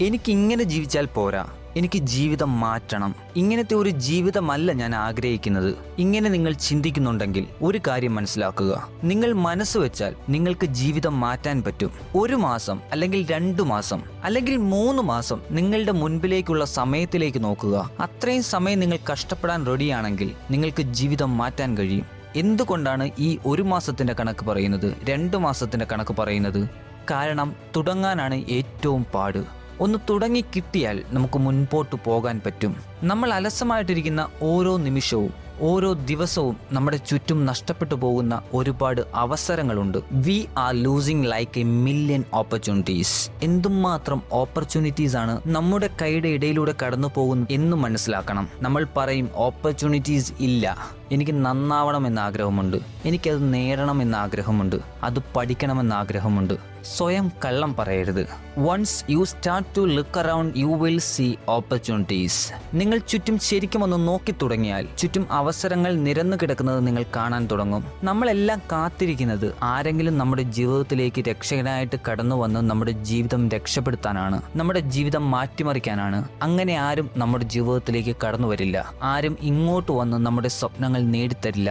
എനിക്കിങ്ങനെ ജീവിച്ചാൽ പോരാ, എനിക്ക് ജീവിതം മാറ്റണം. ഇങ്ങനത്തെ ഒരു ജീവിതമല്ല ഞാൻ ആഗ്രഹിക്കുന്നത്. ഇങ്ങനെ നിങ്ങൾ ചിന്തിക്കുന്നുണ്ടെങ്കിൽ ഒരു കാര്യം മനസ്സിലാക്കുക. നിങ്ങൾ മനസ്സ് വെച്ചാൽ നിങ്ങൾക്ക് ജീവിതം മാറ്റാൻ പറ്റും. 1 മാസം അല്ലെങ്കിൽ 2 മാസം അല്ലെങ്കിൽ 3 മാസം നിങ്ങളുടെ മുൻപിലേക്കുള്ള സമയത്തിലേക്ക് നോക്കുക. അത്രയും സമയം നിങ്ങൾ കഷ്ടപ്പെടാൻ റെഡിയാണെങ്കിൽ നിങ്ങൾക്ക് ജീവിതം മാറ്റാൻ കഴിയും. എന്തുകൊണ്ടാണ് ഈ 1 മാസത്തിന്റെ കണക്ക് പറയുന്നത്, 2 മാസത്തിന്റെ കണക്ക് പറയുന്നത്? കാരണം തുടങ്ങാനാണ് ഏറ്റവും പാട്. ഒന്ന് തുടങ്ങി കിട്ടിയാൽ നമുക്ക് മുൻപോട്ട് പോകാൻ പറ്റും. നമ്മൾ അലസമായിട്ടിരിക്കുന്ന ഓരോ നിമിഷവും ഓരോ ദിവസവും നമ്മുടെ ചുറ്റും നഷ്ടപ്പെട്ടു പോകുന്ന ഒരുപാട് അവസരങ്ങളുണ്ട്. We are losing like a million opportunities. എന്തുമാത്രം ഓപ്പർച്യൂണിറ്റീസ് ആണ് നമ്മുടെ കൈയുടെ ഇടയിലൂടെ കടന്നു പോകുന്നത് എന്ന് മനസ്സിലാക്കണം. നമ്മൾ പറയും ഓപ്പർച്യൂണിറ്റീസ് ഇല്ല, എനിക്ക് നന്നാവണമെന്ന ആഗ്രഹമുണ്ട്, എനിക്കത് നേടണമെന്ന ആഗ്രഹമുണ്ട്, അത് പഠിക്കണമെന്ന ആഗ്രഹമുണ്ട്. സ്വയം കള്ളം പറയരുത്. Once you start to look around you will see opportunities. നിങ്ങൾ ചുറ്റും ശരിക്കും ഒന്ന് നോക്കി തുടങ്ങിയാൽ ചുറ്റും അവസരങ്ങൾ നിരന്നു കിടക്കുന്നത് നിങ്ങൾ കാണാൻ തുടങ്ങും. നമ്മളെല്ലാം കാത്തിരിക്കുന്നത് ആരെങ്കിലും നമ്മുടെ ജീവിതത്തിലേക്ക് രക്ഷകനായിട്ട് കടന്നു വന്ന് നമ്മുടെ ജീവിതം രക്ഷപ്പെടുത്താനാണ്, നമ്മുടെ ജീവിതം മാറ്റിമറിക്കാനാണ്. അങ്ങനെ ആരും നമ്മുടെ ജീവിതത്തിലേക്ക് കടന്നു വരില്ല. ആരും ഇങ്ങോട്ട് വന്ന് നമ്മുടെ സ്വപ്നങ്ങൾ നേടിത്തരില്ല.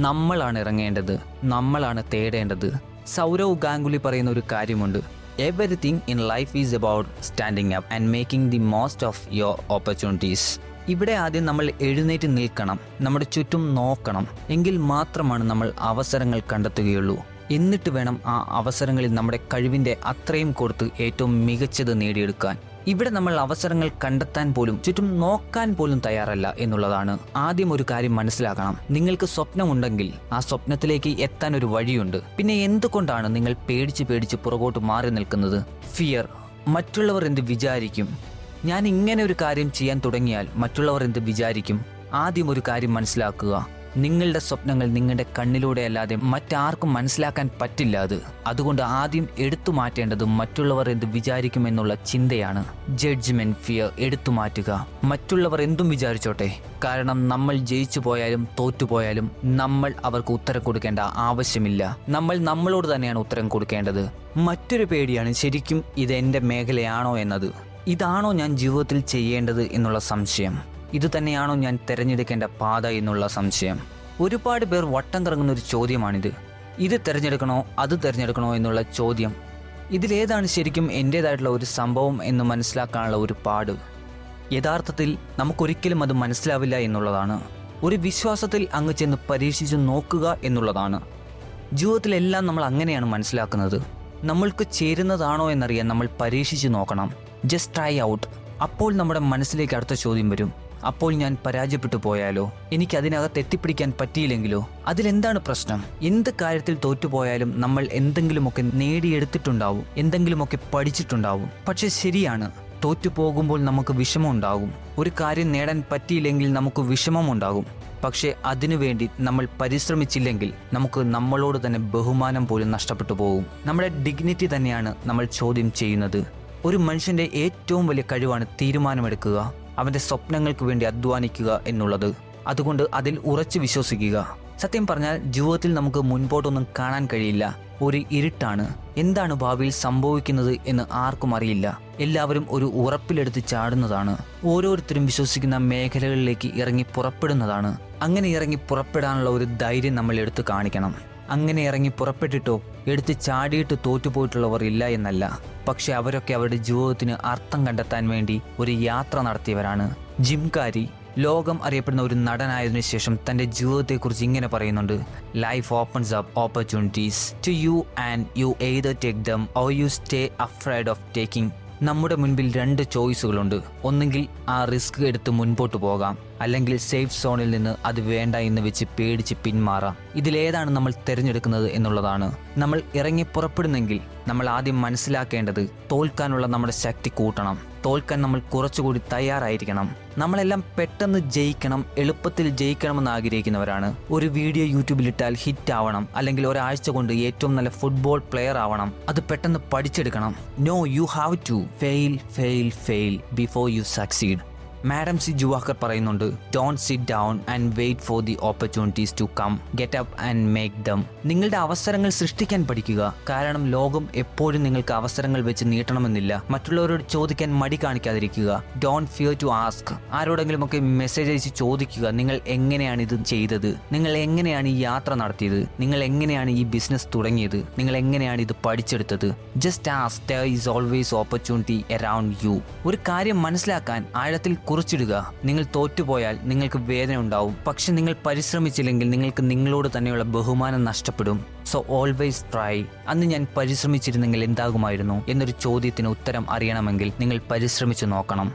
നമ്മളാണ് ഇറങ്ങേണ്ടത്, നമ്മളാണ് തേടേണ്ടത്. സൗരവ് ഗാംഗുലി പറയുന്ന ഒരു കാര്യമുണ്ട്, everything in life is about standing up and making the most of your opportunities. ഇവിടെ ആദ്യം നമ്മൾ എഴുന്നേറ്റ് നിൽക്കണം, നമ്മുടെ ചുറ്റും നോക്കണം. എങ്കിൽ മാത്രമാണ് നമ്മൾ അവസരങ്ങൾ കണ്ടെത്തുകയുള്ളൂ. എന്നിട്ട് വേണം ആ അവസരങ്ങളിൽ നമ്മുടെ കഴിവിൻ്റെ അത്രയും കൊടുത്ത് ഏറ്റവും മികച്ചത് നേടിയെടുക്കാൻ. ഇവിടെ നമ്മൾ അവസരങ്ങൾ കണ്ടെത്താൻ പോലും ചുറ്റും നോക്കാൻ പോലും തയ്യാറല്ല എന്നുള്ളതാണ്. ആദ്യം ഒരു കാര്യം മനസ്സിലാക്കണം, നിങ്ങൾക്ക് സ്വപ്നമുണ്ടെങ്കിൽ ആ സ്വപ്നത്തിലേക്ക് എത്താൻ ഒരു വഴിയുണ്ട്. പിന്നെ എന്തുകൊണ്ടാണ് നിങ്ങൾ പേടിച്ച് പുറകോട്ട് മാറി നിൽക്കുന്നത്? ഫിയർ. മറ്റുള്ളവർ എന്ത് വിചാരിക്കും? ഞാൻ ഇങ്ങനെ ഒരു കാര്യം ചെയ്യാൻ തുടങ്ങിയാൽ മറ്റുള്ളവർ എന്ത് വിചാരിക്കും? ആദ്യം ഒരു കാര്യം മനസ്സിലാക്കുക, നിങ്ങളുടെ സ്വപ്നങ്ങൾ നിങ്ങളുടെ കണ്ണിലൂടെ അല്ലാതെ മറ്റാർക്കും മനസ്സിലാക്കാൻ പറ്റില്ല. അതുകൊണ്ട് ആദ്യം എടുത്തു മാറ്റേണ്ടത് മറ്റുള്ളവർ എന്ത് വിചാരിക്കുമെന്നുള്ള ചിന്തയാണ്. ജഡ്ജ്മെന്റ് ഫിയർ എടുത്തു മാറ്റുക. മറ്റുള്ളവർ എന്തും വിചാരിച്ചോട്ടെ, കാരണം നമ്മൾ ജയിച്ചു പോയാലും തോറ്റുപോയാലും നമ്മൾ അവർക്ക് ഉത്തരം കൊടുക്കേണ്ട ആവശ്യമില്ല. നമ്മൾ നമ്മളോട് തന്നെയാണ് ഉത്തരം കൊടുക്കേണ്ടത്. മറ്റൊരു പേടിയാണ് ശരിക്കും ഇത് എൻ്റെ മേഖലയാണോ എന്നത്. ഇതാണോ ഞാൻ ജീവിതത്തിൽ ചെയ്യേണ്ടത് എന്നുള്ള സംശയം. ഇത് തന്നെയാണോ ഞാൻ തിരഞ്ഞെടുക്കേണ്ട പാത എന്നുള്ള സംശയം. ഒരുപാട് പേർ വട്ടം കറങ്ങുന്ന ഒരു ചോദ്യമാണിത്. ഇത് തിരഞ്ഞെടുക്കണോ അത് തിരഞ്ഞെടുക്കണോ എന്നുള്ള ചോദ്യം. ഇതിലേതാണ് ശരിക്കും എൻ്റേതായിട്ടുള്ള ഒരു സംഭവം എന്ന് മനസ്സിലാക്കാനുള്ള ഒരു പാട്. യഥാർത്ഥത്തിൽ നമുക്കൊരിക്കലും അത് മനസ്സിലാവില്ല എന്നുള്ളതാണ്. ഒരു വിശ്വാസത്തിൽ അങ്ങ് ചെന്ന് പരീക്ഷിച്ച് നോക്കുക എന്നുള്ളതാണ്. ജീവിതത്തിലെല്ലാം നമ്മൾ അങ്ങനെയാണ് മനസ്സിലാക്കുന്നത്. നമ്മൾക്ക് ചേരുന്നതാണോ എന്നറിയാൻ നമ്മൾ പരീക്ഷിച്ച് നോക്കണം. Just try out. അപ്പോൾ നമ്മുടെ മനസ്സിലേക്ക് അടുത്ത ചോദ്യം വരും, അപ്പോൾ ഞാൻ പരാജയപ്പെട്ടു പോയാലോ? എനിക്ക് അതിനകത്ത് എത്തിപ്പിടിക്കാൻ പറ്റിയില്ലെങ്കിലോ? അതിലെന്താണ് പ്രശ്നം? എന്ത് കാര്യത്തിൽ തോറ്റുപോയാലും നമ്മൾ എന്തെങ്കിലുമൊക്കെ നേടിയെടുത്തിട്ടുണ്ടാവും, എന്തെങ്കിലുമൊക്കെ പഠിച്ചിട്ടുണ്ടാവും. പക്ഷെ ശരിയാണ്, തോറ്റുപോകുമ്പോൾ നമുക്ക് വിഷമമുണ്ടാകും. ഒരു കാര്യം നേടാൻ പറ്റിയില്ലെങ്കിൽ നമുക്ക് വിഷമമുണ്ടാകും. പക്ഷേ അതിനുവേണ്ടി നമ്മൾ പരിശ്രമിച്ചില്ലെങ്കിൽ നമുക്ക് നമ്മളോട് തന്നെ ബഹുമാനം പോലും നഷ്ടപ്പെട്ടു പോകും. നമ്മുടെ ഡിഗ്നിറ്റി തന്നെയാണ് നമ്മൾ ചോദ്യം ചെയ്യുന്നത്. ഒരു മനുഷ്യൻ്റെ ഏറ്റവും വലിയ കഴിവാണ് തീരുമാനമെടുക്കുക, അവൻ്റെ സ്വപ്നങ്ങൾക്ക് വേണ്ടി അധ്വാനിക്കുക എന്നുള്ളത്. അതുകൊണ്ട് അതിൽ ഉറച്ചു വിശ്വസിക്കുക. സത്യം പറഞ്ഞാൽ ജീവിതത്തിൽ നമുക്ക് മുൻപോട്ടൊന്നും കാണാൻ കഴിയില്ല. ഒരു ഇരുട്ടാണ്. എന്താണ് ഭാവിയിൽ സംഭവിക്കുന്നത് എന്ന് ആർക്കും അറിയില്ല. എല്ലാവരും ഒരു ഉറപ്പിലെടുത്ത് ചാടുന്നതാണ്. ഓരോരുത്തരും വിശ്വസിക്കുന്ന മേഖലകളിലേക്ക് ഇറങ്ങി പുറപ്പെടുന്നതാണ്. അങ്ങനെ ഇറങ്ങി പുറപ്പെടാനുള്ള ഒരു ധൈര്യം നമ്മൾ എടുത്തു കാണിക്കണം. അങ്ങനെ ഇറങ്ങി പുറപ്പെട്ടിട്ടോ എടുത്ത് ചാടിയിട്ട് തോറ്റുപോയിട്ടുള്ളവർ ഇല്ല എന്നല്ല, പക്ഷെ അവരൊക്കെ അവരുടെ ജീവിതത്തിന് അർത്ഥം കണ്ടെത്താൻ വേണ്ടി ഒരു യാത്ര നടത്തിയവരാണ്. ജിം കാരി ലോകം അറിയപ്പെടുന്ന ഒരു നടനായതിനു ശേഷം തൻ്റെ ജീവിതത്തെക്കുറിച്ച് ഇങ്ങനെ പറയുന്നുണ്ട്, life opens up opportunities to you and you either take them or you stay afraid of taking. നമ്മുടെ മുൻപിൽ 2 ചോയ്സുകളുണ്ട്. ഒന്നെങ്കിൽ ആ റിസ്ക് എടുത്ത് മുൻപോട്ട് പോകാം, അല്ലെങ്കിൽ സേഫ് സോണിൽ നിന്ന് അത് വേണ്ട എന്ന് വെച്ച് പേടിച്ച് പിന്മാറാം. ഇതിലേതാണ് നമ്മൾ തിരഞ്ഞെടുക്കുന്നത് എന്നുള്ളതാണ്. നമ്മൾ ഇറങ്ങി പുറപ്പെടുന്നെങ്കിൽ നമ്മൾ ആദ്യം മനസ്സിലാക്കേണ്ടത് തോൽക്കാനുള്ള നമ്മുടെ ശക്തി കൂട്ടണം. തോൽക്കാൻ നമ്മൾ കുറച്ചുകൂടി തയ്യാറായിരിക്കണം. നമ്മളെല്ലാം പെട്ടെന്ന് ജയിക്കണം, എളുപ്പത്തിൽ ജയിക്കണമെന്ന് ആഗ്രഹിക്കുന്നവരാണ്. ഒരു വീഡിയോ യൂട്യൂബിലിട്ടാൽ ഹിറ്റ് ആവണം, അല്ലെങ്കിൽ ഒരാഴ്ച കൊണ്ട് ഏറ്റവും നല്ല ഫുട്ബോൾ പ്ലെയർ ആവണം, അത് പെട്ടെന്ന് പഠിച്ചെടുക്കണം. No, you have to fail before you succeed. Madam C J Walker പറയുന്നുണ്ട്, don't sit down and wait for the opportunities to come, get up and make them. നിങ്ങളുടെ അവസരങ്ങൾ സൃഷ്ടിക്കാൻ പഠിക്കുക. കാരണം ലോകം എപ്പോഴും നിങ്ങൾക്ക് അവസരങ്ങൾ വെച്ച് നീട്ടണമെന്നില്ല. മറ്റുള്ളവരോട് ചോദിക്കാൻ മടി കാണിക്കാതിരിക്കുക. Don't fear to ask. ആരോടെങ്കിലും ഒക്കെ മെസ്സേജ് അയച്ച് ചോദിക്കുക, നിങ്ങൾ എങ്ങനെയാണ് ഇത് ചെയ്തത്, നിങ്ങൾ എങ്ങനെയാണ് ഈ യാത്ര നടത്തിയത്, നിങ്ങൾ എങ്ങനെയാണ് ഈ ബിസിനസ് തുടങ്ങിയത്, നിങ്ങൾ എങ്ങനെയാണ് ഇത് പഠിച്ചെടുത്തത്. Just ask, there is always opportunity around you. ഒരു കാര്യം മനസ്സിലാക്കാൻ ആഴത്തിൽ കുറിച്ചിടുക. നിങ്ങൾ തോറ്റുപോയാൽ നിങ്ങൾക്ക് വേദന ഉണ്ടാവും, പക്ഷെ നിങ്ങൾ പരിശ്രമിച്ചില്ലെങ്കിൽ നിങ്ങൾക്ക് നിങ്ങളോട് തന്നെയുള്ള ബഹുമാനം നഷ്ടപ്പെടും. So always try. അന്ന് ഞാൻ പരിശ്രമിച്ചിരുന്നെങ്കിൽ എന്താകുമായിരുന്നു എന്നൊരു ചോദ്യത്തിന് ഉത്തരം അറിയണമെങ്കിൽ നിങ്ങൾ പരിശ്രമിച്ചു നോക്കണം.